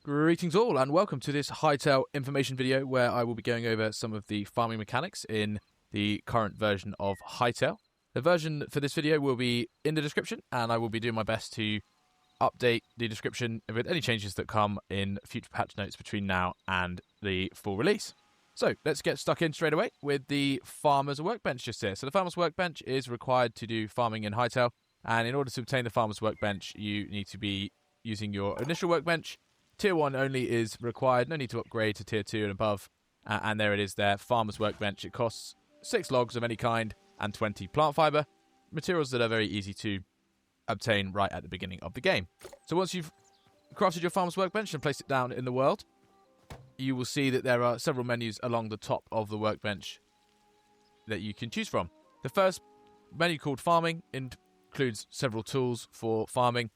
Greetings all and welcome to this Hytale information video where I will be going over some of the farming mechanics in the current version of Hytale. The version for this video will be in the description and I will be doing my best to update the description with any changes that come in future patch notes between now and the full release. So let's get stuck in straight away with the farmer's workbench just here. So the farmer's workbench is required to do farming in Hytale, and in order to obtain the farmer's workbench you need to be using your initial workbench. Tier 1 only is required, no need to upgrade to Tier 2 and above. And there it is there, Farmer's Workbench. It costs 6 logs of any kind and 20 plant fibre. Materials that are very easy to obtain right at the beginning of the game. So once you've crafted your Farmer's Workbench and placed it down in the world, you will see that there are several menus along the top of the workbench that you can choose from. The first menu, called Farming, includes several tools for farming,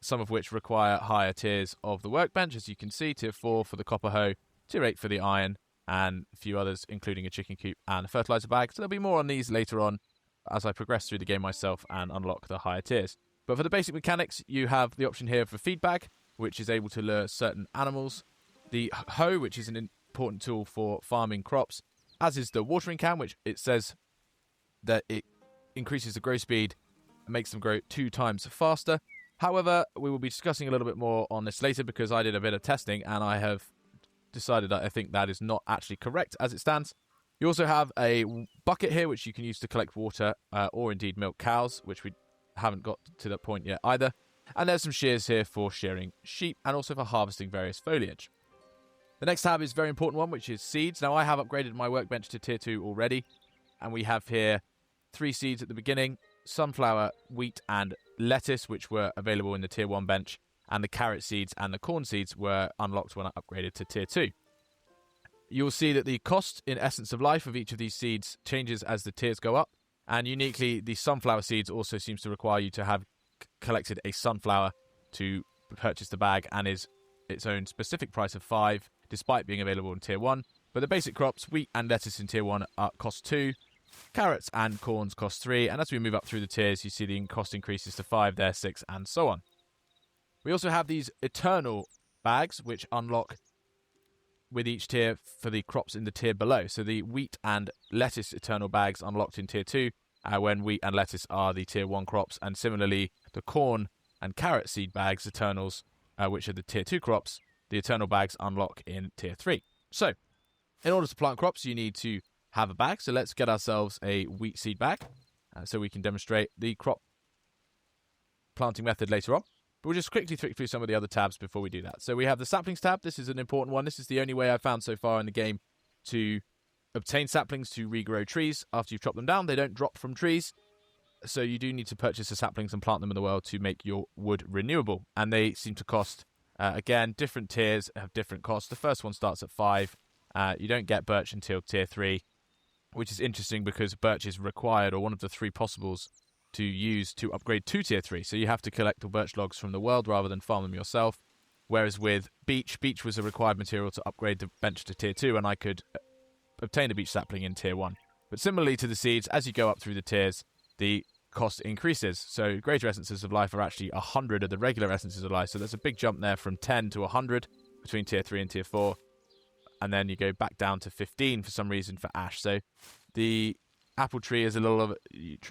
some of which require higher tiers of the workbench, as you can see, Tier 4 for the copper hoe, Tier 8 for the iron, and a few others, including a chicken coop and a fertilizer bag. So there'll be more on these later on as I progress through the game myself and unlock the higher tiers. But for the basic mechanics, you have the option here for feed bag, which is able to lure certain animals, the hoe, which is an important tool for farming crops, as is the watering can, which it says that it increases the grow speed and makes them grow 2 times faster. However, we will be discussing a little bit more on this later because I did a bit of testing and I have decided that I think that is not actually correct as it stands. You also have a bucket here which you can use to collect water or indeed milk cows, which we haven't got to that point yet either. And there's some shears here for shearing sheep and also for harvesting various foliage. The next tab is a very important one, which is seeds. Now I have upgraded my workbench to Tier 2 already, and we have here 3 seeds at the beginning: sunflower, wheat and lettuce, which were available in the Tier 1 bench, and the carrot seeds and the corn seeds were unlocked when I upgraded to Tier 2. You will see that the cost in Essence of Life of each of these seeds changes as the tiers go up, and uniquely the sunflower seeds also seems to require you to have collected a sunflower to purchase the bag, and is its own specific price of 5 despite being available in Tier 1. But the basic crops, wheat and lettuce in Tier 1 cost 2, carrots and corns cost 3, and as we move up through the tiers, you see the cost increases to 5 there, 6, and so on. We also have these eternal bags, which unlock with each tier for the crops in the tier below. So the wheat and lettuce eternal bags unlocked in Tier 2, when wheat and lettuce are the Tier 1 crops, and similarly the corn and carrot seed bags eternals, which are the Tier 2 crops, the eternal bags unlock in Tier 3. So, in order to plant crops, you need to have a bag. So let's get ourselves a wheat seed bag so we can demonstrate the crop planting method later on. But we'll just quickly flick through some of the other tabs before we do that. So we have the saplings tab. This is an important one. This is the only way I've found so far in the game to obtain saplings to regrow trees after you've chopped them down. They don't drop from trees, so you do need to purchase the saplings and plant them in the world to make your wood renewable. And they seem to cost, again, different tiers have different costs. The first one starts at 5. You don't get birch until Tier 3. Which is interesting because birch is required, or one of the 3 possibles to use to upgrade to Tier 3. So you have to collect the birch logs from the world rather than farm them yourself. Whereas with beech was a required material to upgrade the bench to Tier 2, and I could obtain a beech sapling in Tier 1. But similarly to the seeds, as you go up through the tiers, the cost increases. So greater essences of life are actually 100 of the regular essences of life. So there's a big jump there from 10 to 100 between Tier 3 and Tier 4. And then you go back down to 15 for some reason for ash. So the apple tree is a little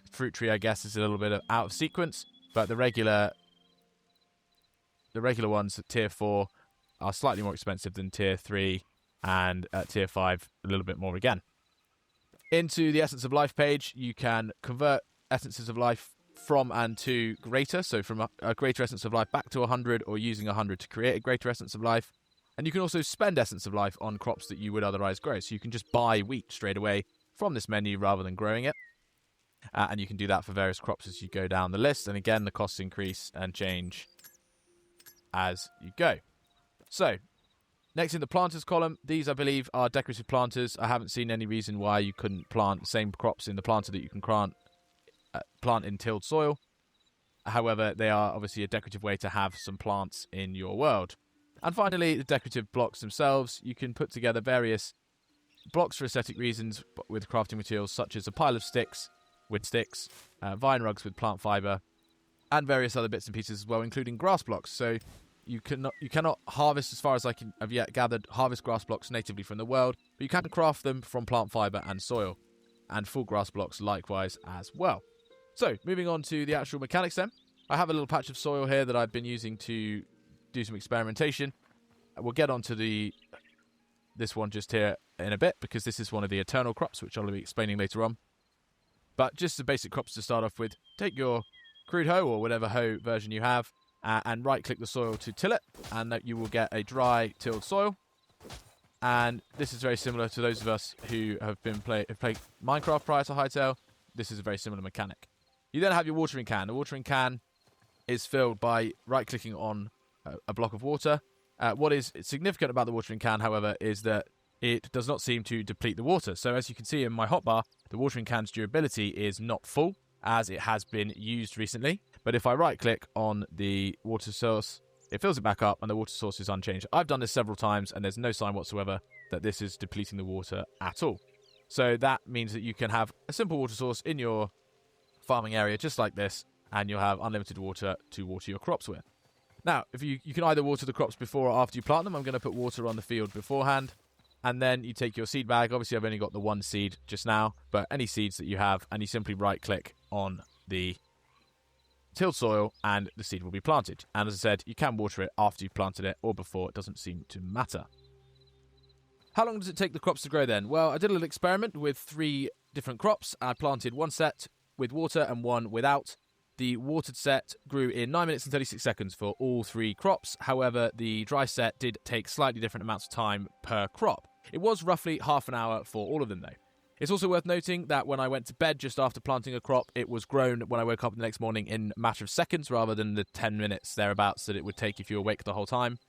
fruit tree, I guess, is a little bit out of sequence. But the regular ones at Tier 4 are slightly more expensive than Tier 3, and at Tier 5 a little bit more again. Into the Essence of Life page, you can convert Essences of Life from and to greater. So from a greater Essence of Life back to 100, or using 100 to create a greater Essence of Life. And you can also spend Essence of Life on crops that you would otherwise grow. So you can just buy wheat straight away from this menu rather than growing it. And you can do that for various crops as you go down the list. And again, the costs increase and change as you go. So, next in the planters column, these I believe are decorative planters. I haven't seen any reason why you couldn't plant the same crops in the planter that you can plant in tilled soil. However, they are obviously a decorative way to have some plants in your world. And finally, the decorative blocks themselves. You can put together various blocks for aesthetic reasons with crafting materials such as a pile of sticks with sticks, vine rugs with plant fibre, and various other bits and pieces as well, including grass blocks. So you cannot harvest, as far as I have yet gathered, harvest grass blocks natively from the world, but you can craft them from plant fiber and soil, and full grass blocks likewise as well. So, moving on to the actual mechanics then. I have a little patch of soil here that I've been using to do some experimentation. We'll get onto this one just here in a bit, because this is one of the eternal crops, which I'll be explaining later on. But just the basic crops to start off with. Take your crude hoe, or whatever hoe version you have, and right-click the soil to till it, and that you will get a dry tilled soil. And this is very similar to those of us who have played Minecraft prior to Hytale. This is a very similar mechanic. You then have your watering can. The watering can is filled by right-clicking on a block of water. What is significant about the watering can, however, is that it does not seem to deplete the water. So as you can see in my hotbar, the watering can's durability is not full, as it has been used recently. But if I right-click on the water source, it fills it back up and the water source is unchanged. I've done this several times and there's no sign whatsoever that this is depleting the water at all. So that means that you can have a simple water source in your farming area just like this, and you'll have unlimited water to water your crops with. Now, if you can either water the crops before or after you plant them. I'm going to put water on the field beforehand. And then you take your seed bag. Obviously, I've only got the one seed just now, but any seeds that you have, and you simply right-click on the tilled soil, and the seed will be planted. And as I said, you can water it after you've planted it or before. It doesn't seem to matter. How long does it take the crops to grow then? Well, I did a little experiment with 3 different crops. I planted one set with water and one without. The watered set grew in 9 minutes and 36 seconds for all 3 crops. However, the dry set did take slightly different amounts of time per crop. It was roughly half an hour for all of them, though. It's also worth noting that when I went to bed just after planting a crop, it was grown when I woke up the next morning in a matter of seconds rather than the 10 minutes thereabouts that it would take if you were awake the whole time.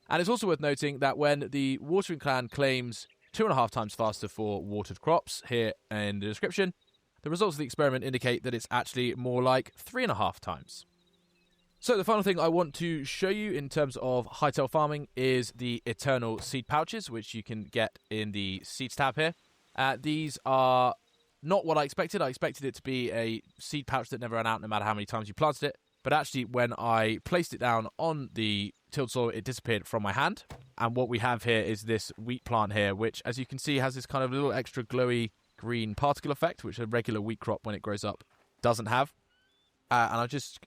And it's also worth noting that when the watering can claims 2.5 times faster for watered crops here in the description, the results of the experiment indicate that it's actually more like 3.5 times. So the final thing I want to show you in terms of Hytale farming is the eternal seed pouches, which you can get in the seeds tab here. These are not what I expected. I expected it to be a seed pouch that never ran out no matter how many times you planted it. But actually, when I placed it down on the tilled soil, it disappeared from my hand. And what we have here is this wheat plant here, which, as you can see, has this kind of little extra glowy green particle effect, which a regular wheat crop, when it grows up, doesn't have. And I'll just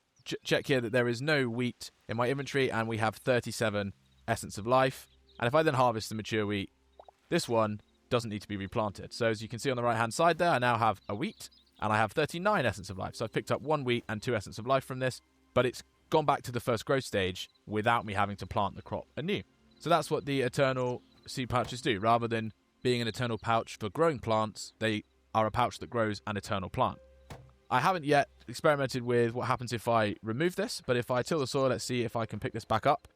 check here that there is no wheat in my inventory, and we have 37 essence of life. And if I then harvest the mature wheat, this one doesn't need to be replanted. So as you can see on the right hand side there, I now have a wheat, and I have 39 essence of life. So I've picked up 1 wheat and 2 essence of life from this, but it's gone back to the first growth stage without me having to plant the crop anew. So that's what the eternal seed pouches do. Rather than being an eternal pouch for growing plants, they are a pouch that grows an eternal plant. I haven't yet experimented with what happens if I remove this, but if I till the soil, let's see if I can pick this back up.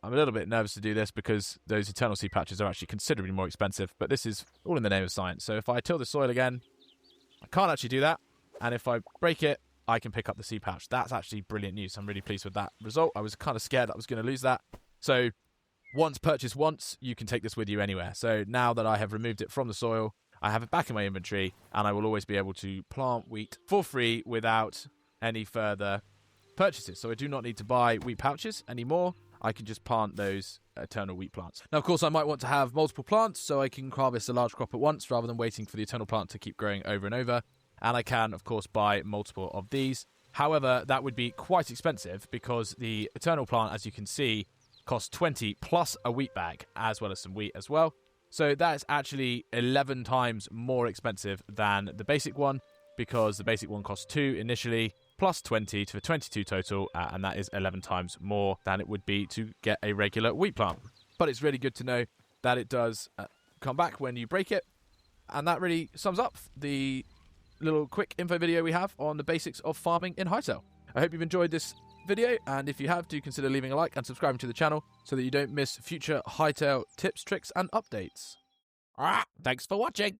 I'm a little bit nervous to do this because those eternal seed patches are actually considerably more expensive, but this is all in the name of science. So if I till the soil again, I can't actually do that, and if I break it, I can pick up the seed pouch. That's actually brilliant news. I'm really pleased with that result. I was kind of scared that I was going to lose that. So once purchased once, you can take this with you anywhere. So now that I have removed it from the soil, I have it back in my inventory, and I will always be able to plant wheat for free without any further purchases. So I do not need to buy wheat pouches anymore. I can just plant those eternal wheat plants. Now, of course, I might want to have multiple plants so I can harvest a large crop at once rather than waiting for the eternal plant to keep growing over and over. And I can, of course, buy multiple of these. However, that would be quite expensive because the eternal plant, as you can see, costs 20 plus a wheat bag, as well as some wheat as well. So that is actually 11 times more expensive than the basic one, because the basic one costs 2 initially, plus 20 for 22 total, and that is 11 times more than it would be to get a regular wheat plant. But it's really good to know that it does come back when you break it, and that really sums up the little quick info video we have on the basics of farming in Hytale. I hope you've enjoyed this video, and if you have, do consider leaving a like and subscribing to the channel so that you don't miss future Hytale tips, tricks and updates. Thanks for watching.